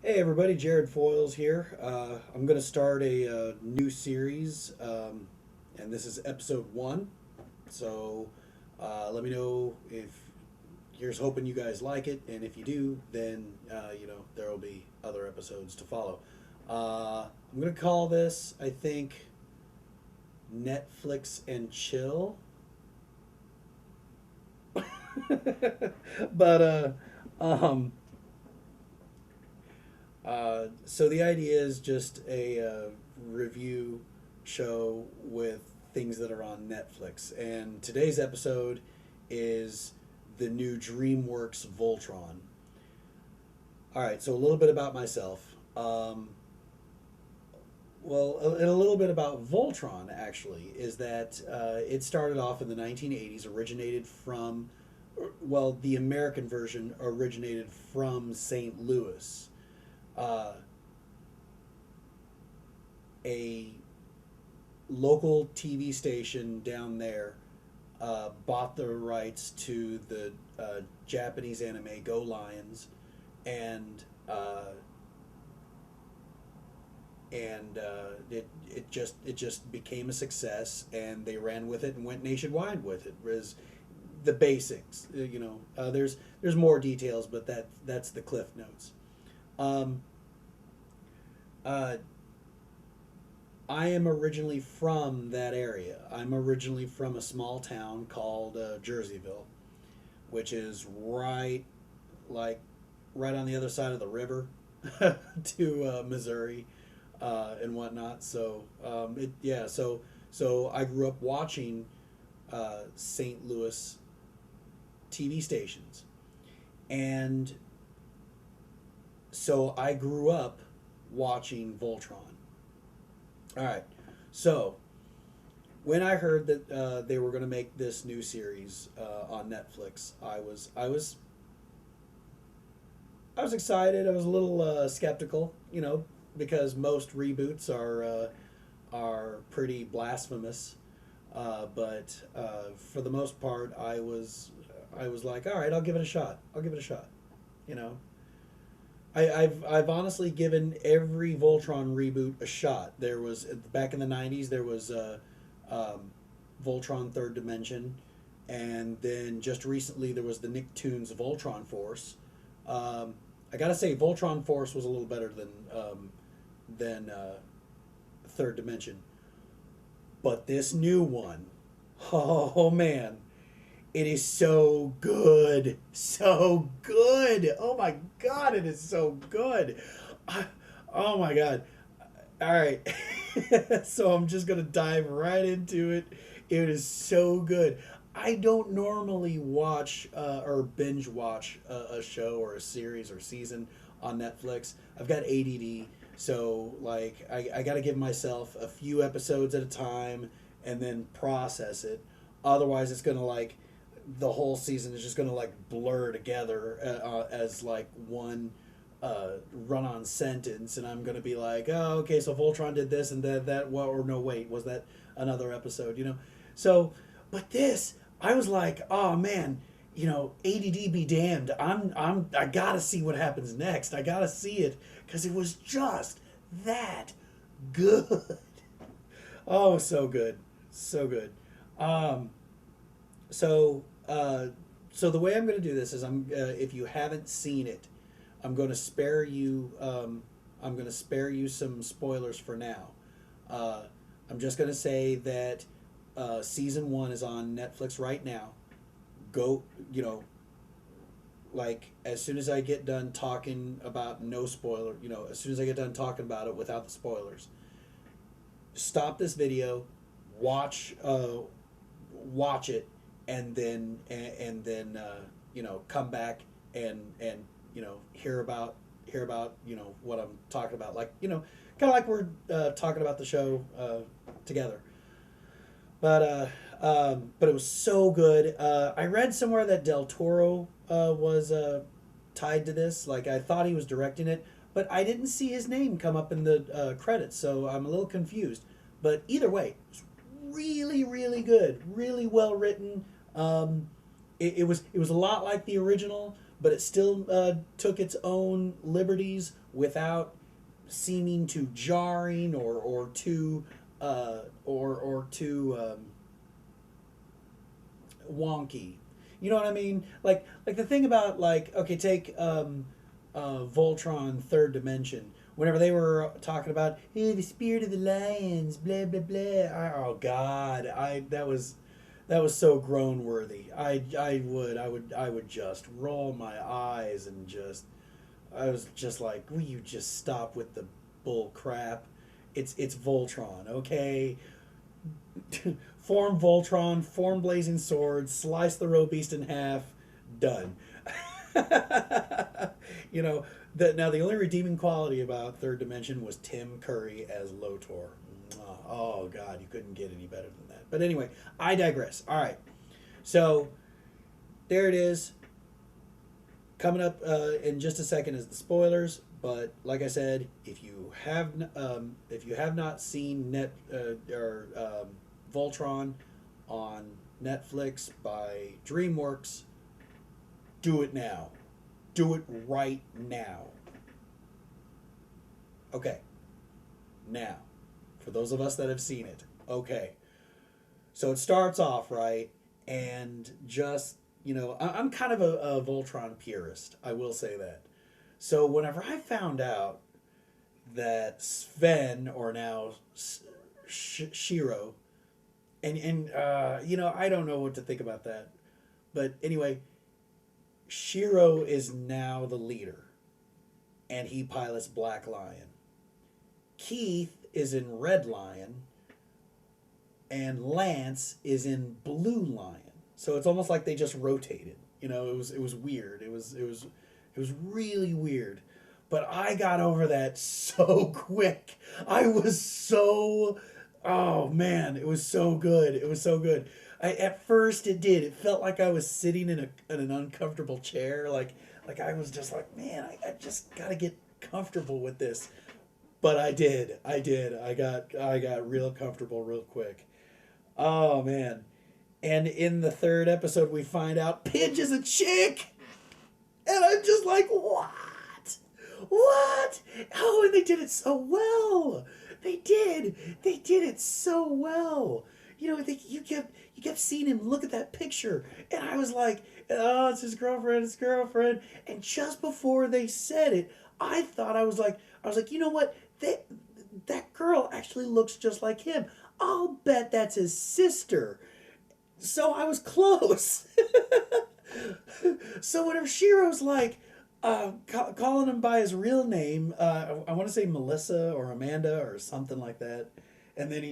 Hey everybody, Jared Foils here. I'm going to start a new series, and this is episode one. So let me know if here's hoping you guys like it, and if you do, then there will be other episodes to follow. I'm going to call this, I think, Netflix and Chill. but um, so the idea is just a review show with things that are on Netflix. And today's episode is the new Dreamworks Voltron. All right, so a little bit about myself. And a little bit about Voltron actually is that it started off in the 1980s, originated from, well, the American version originated from St. Louis. Uh, a local TV station down there bought the rights to the Japanese anime Go Lions, and uh, it just became a success, and they ran with it and went nationwide with it. Was the basics, there's more details, but that's the cliff notes. Um, uh, I am originally from that area. I'm originally from a small town called Jerseyville, which is like, right on the other side of the river to Missouri and whatnot. So I grew up watching St. Louis TV stations, and so I grew up watching Voltron. All right, so when I heard that they were going to make this new series on Netflix, I was excited. I was a little skeptical, because most reboots are pretty blasphemous. But for the most part, I was like, all right, I'll give it a shot. I'll give it a shot. You know, I've honestly given every Voltron reboot a shot. There was back in the '90s. There was Voltron Third Dimension, and then just recently there was the Nicktoons Voltron Force. I gotta say, Voltron Force was a little better than Third Dimension, but this new one, oh man, it is so good, so good. Oh my god, it is so good. I- Oh my god. All right. So I'm just going to dive right into it. It is so good. I don't normally watch or binge watch a show or a series or season on Netflix. I've got ADD, so like I got to give myself a few episodes at a time and then process it. Otherwise, it's gonna like the whole season is just gonna like blur together as like one run-on sentence, and I'm gonna be like, oh, okay, so Voltron did this and that. Well, or no, wait, was that another episode? So, but this, I was like, oh man, ADD be damned. I gotta see what happens next. I gotta see it because it was just that good. Oh, so good, so good. Um, so, so the way I'm going to do this is if you haven't seen it, I'm going to spare you. I'm going to spare you some spoilers for now. Uh, I'm just going to say that season one is on Netflix right now. Go, like as soon as I get done talking about no spoiler, as soon as I get done talking about it without the spoilers, stop this video, watch watch it, and then come back and hear about what I'm talking about, like kind of like we're talking about the show together. But it was so good. I read somewhere that Del Toro was tied to this. Like I thought he was directing it, but I didn't see his name come up in the credits, so I'm a little confused. But either way, it's really, really good, really well written. It was a lot like the original, but it still took its own liberties without seeming too jarring or too or too wonky. You know what I mean? Like the thing about, like, okay, take Voltron Third Dimension. Whenever they were talking about, hey, the spirit of the lions, blah blah blah. Oh God, I that was so groan worthy. I would just roll my eyes and just, I was just like, will you just stop with the bull crap? It's Voltron, okay? Form Voltron, form blazing sword, slice the Robeast in half, done. You know, now the only redeeming quality about Third Dimension was Tim Curry as Lotor. Oh God, you couldn't get any better than that. But anyway, I digress. All right, so there it is. Coming up in just a second is the spoilers. But like I said, if you have not seen Voltron on Netflix by DreamWorks, do it now. Do it right now. Okay. Now, for those of us that have seen it, okay. So it starts off, right, and just, you know, I'm kind of a Voltron purist. I will say that. So whenever I found out that Sven, or now Shiro, and you know, I don't know what to think about that. But anyway, Shiro is now the leader, and he pilots Black Lion. Keith is in Red Lion, and Lance is in Blue Lion. So it's almost like they just rotated. You know, it was weird. It was really weird. But I got over that so quick. I was so, oh man, it was so good. It was so good. At first it did. It felt like I was sitting in an uncomfortable chair. Like I was just like, man, I just got to get comfortable with this. But I did. I got real comfortable real quick. Oh man. And in the third episode we find out Pidge is a chick. And I'm just like, what? What? Oh, and they did it so well. They did. They did it so well. You know, you kept seeing him look at that picture, and I was like, oh, it's his girlfriend, his girlfriend. And just before they said it, I was like, you know what? That girl actually looks just like him. I'll bet that's his sister. So I was close. So whenever Shiro's like calling him by his real name, I want to say Melissa or Amanda or something like that, and then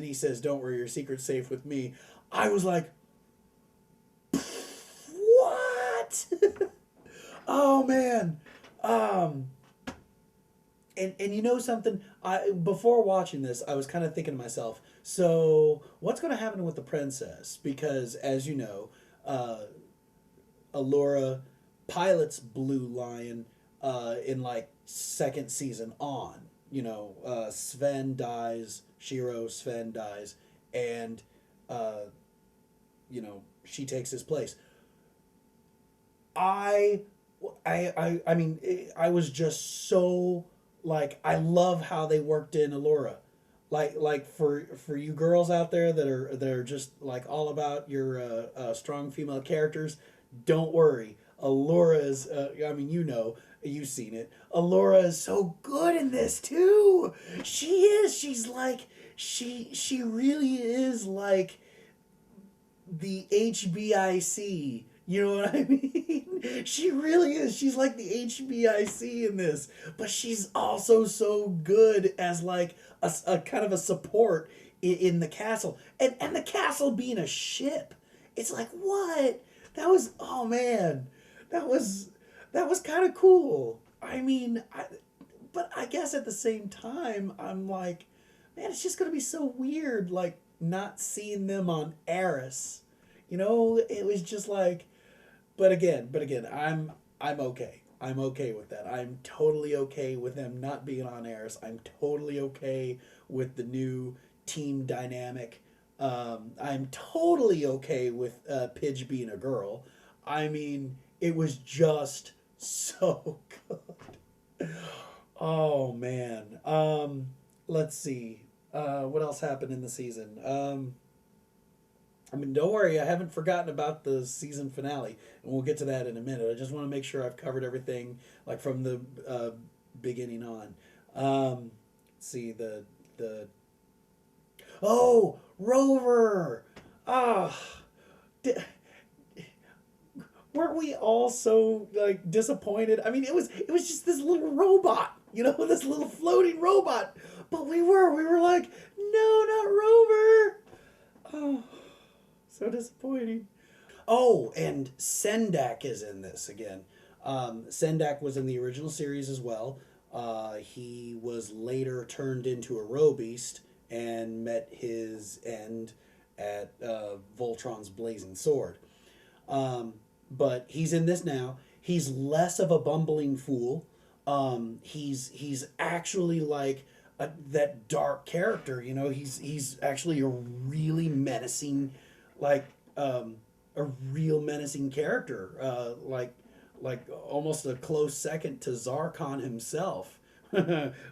he says, "Don't worry, your secret's safe with me." I was like, "What?" Oh man. And you know something? Before watching this, I was kind of thinking to myself, so what's going to happen with the princess? Because as you know, Allura pilots Blue Lion in like second season on. You know, Sven dies, Sven dies, and you know, she takes his place. I mean, I was just so, like, I love how they worked in Allura. Like for you girls out there that are just like all about your strong female characters, don't worry. Allura is, I mean, you know, you've seen it. Allura is so good in this too. She is. She's like, she really is like the HBIC. You know what I mean? She really is. She's like the HBIC in this, but she's also so good as like a kind of a support in the castle, and the castle being a ship. It's like, what? That was, oh man, that was kind of cool. I mean, but I guess at the same time, I'm like, man, it's just gonna be so weird, like not seeing them on Eris. You know, it was just like. But again, I'm okay. I'm okay with that. I'm totally okay with them not being on Eris. I'm totally okay with the new team dynamic. I'm totally okay with Pidge being a girl. I mean, It was just so good. Oh man. Let's see. What else happened in the season? I mean, don't worry, I haven't forgotten about the season finale, and we'll get to that in a minute. I just want to make sure I've covered everything, like from the beginning on. Let's see the oh, Rover. Ah, di- weren't we all so like disappointed? I mean, it was just this little robot, this little floating robot. But we were like, no, not Rover. Oh, so disappointing. Oh, and Sendak is in this again. Sendak was in the original series as well. He was later turned into a Robeast and met his end at Voltron's Blazing Sword. But he's in this now. He's less of a bumbling fool. He's actually like that dark character. He's actually a really menacing, like a real menacing character. Like almost a close second to Zarkon himself,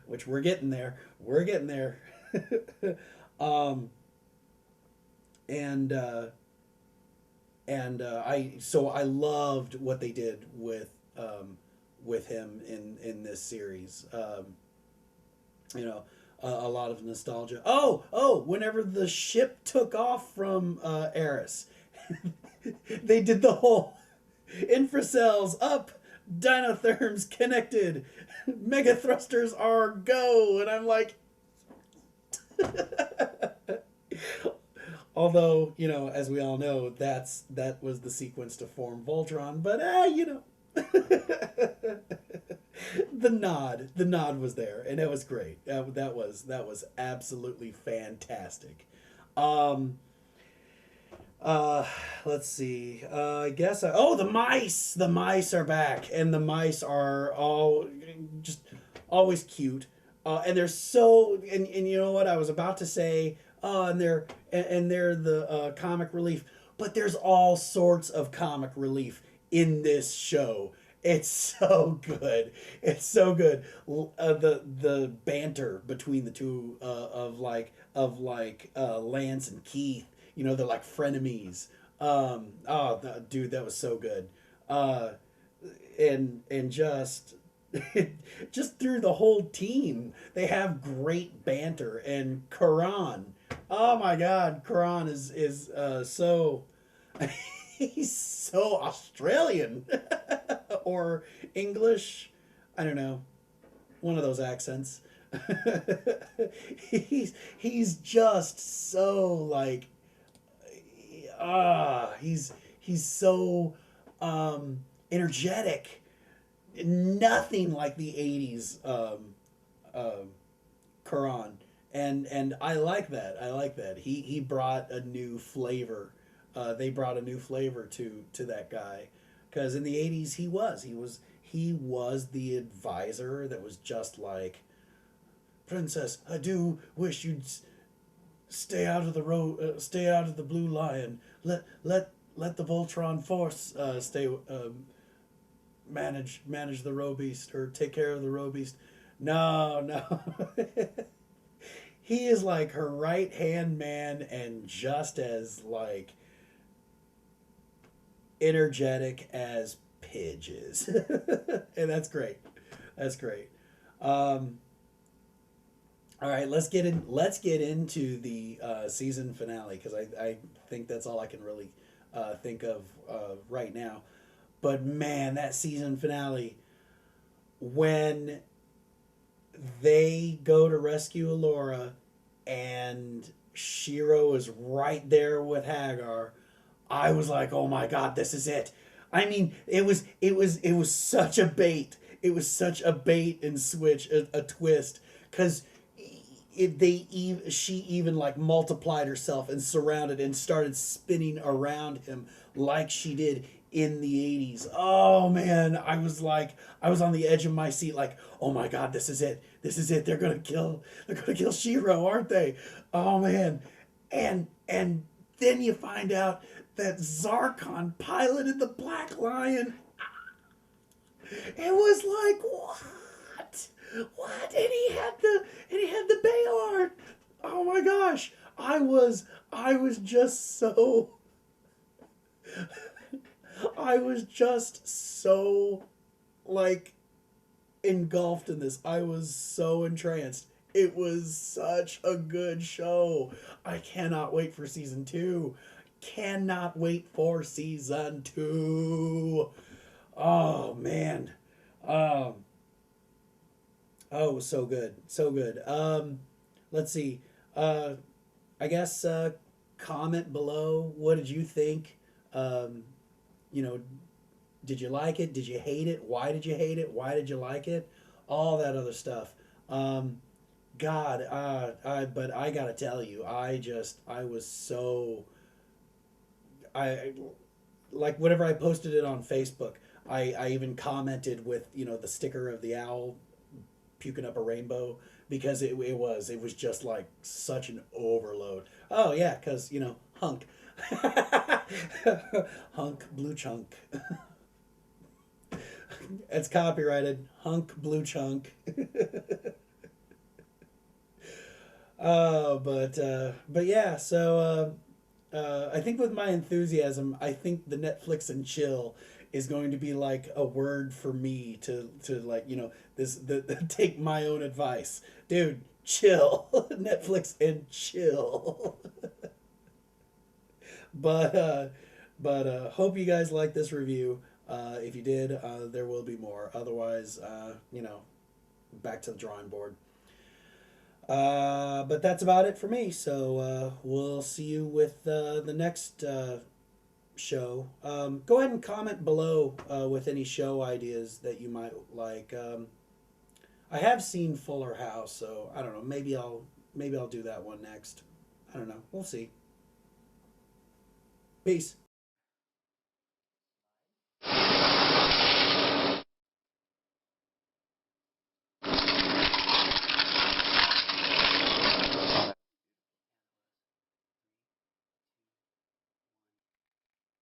which we're getting there. We're getting there. um, and I loved what they did with him in this series. A lot of nostalgia. Whenever the ship took off from Eris, they did the whole infracells up, dinotherms connected, mega thrusters are go, and I'm like, although as we all know, that was the sequence to form Voltron, but the nod was there, and it was great. That was absolutely fantastic. Um, let's see. I guess the mice. The mice are back, and the mice are all just always cute. And they're so and you know what I was about to say. And they're the comic relief, but there's all sorts of comic relief in this show. It's so good. It's so good. The banter between the two of Lance and Keith. They're like frenemies. Dude, that was so good. And just just through the whole team, they have great banter. And Karan, oh my God, Karan is so he's so Australian or English. I don't know, one of those accents. he's just so like he's so energetic. Nothing like the 80s Quran. And I like that. I like that. He brought a new flavor. They brought a new flavor to that guy, because in the 80s he was the advisor that was just like, Princess, I do wish you'd stay out of the stay out of the Blue Lion. Let the Voltron Force stay manage the Robeast, or take care of the Robeast. No. He is like her right hand man, and just as like energetic as Pidge is. And that's great. That's great. All right, let's get into the season finale, because I think that's all I can really think of right now. But man, that season finale, when they go to rescue Allura and Shiro is right there with Hagar, I was like, oh my God, this is it. I mean, it was such a bait. It was such a bait and switch, a twist, because she even like multiplied herself and surrounded and started spinning around him like she did in the 80s. Oh man, I was on the edge of my seat, like, oh my God, this is it. This is it. They're gonna kill Shiro, aren't they? Oh man. And then you find out that Zarkon piloted the Black Lion. It was like, what? What? And he had the Bayard. Oh my gosh. I was just so I was just so like engulfed in this. I was so entranced. It was such a good show. I cannot wait for season 2. Cannot wait for season 2. Oh man. Um oh, it was so good. So good. Let's see. Uh I guess comment below, what did you think? Um you know, did you like it? Did you hate it? Why did you hate it? Why did you like it? All that other stuff. Um, God, but I gotta tell you, I was so, I, like whenever I posted it on Facebook, I even commented with, the sticker of the owl puking up a rainbow because it was just like such an overload. Oh yeah, because, hunk. Hunk blue chunk. It's copyrighted. Hunk blue chunk. But yeah. So I think with my enthusiasm, I think the Netflix and chill is going to be like a word for me to like take my own advice, dude. Chill, Netflix and chill. but uh, but hope you guys like this review. If you did, there will be more. Otherwise, back to the drawing board. But that's about it for me. So we'll see you with the next show. Go ahead and comment below with any show ideas that you might like. I have seen Fuller House, so I don't know. Maybe I'll do that one next. I don't know. We'll see. Peace.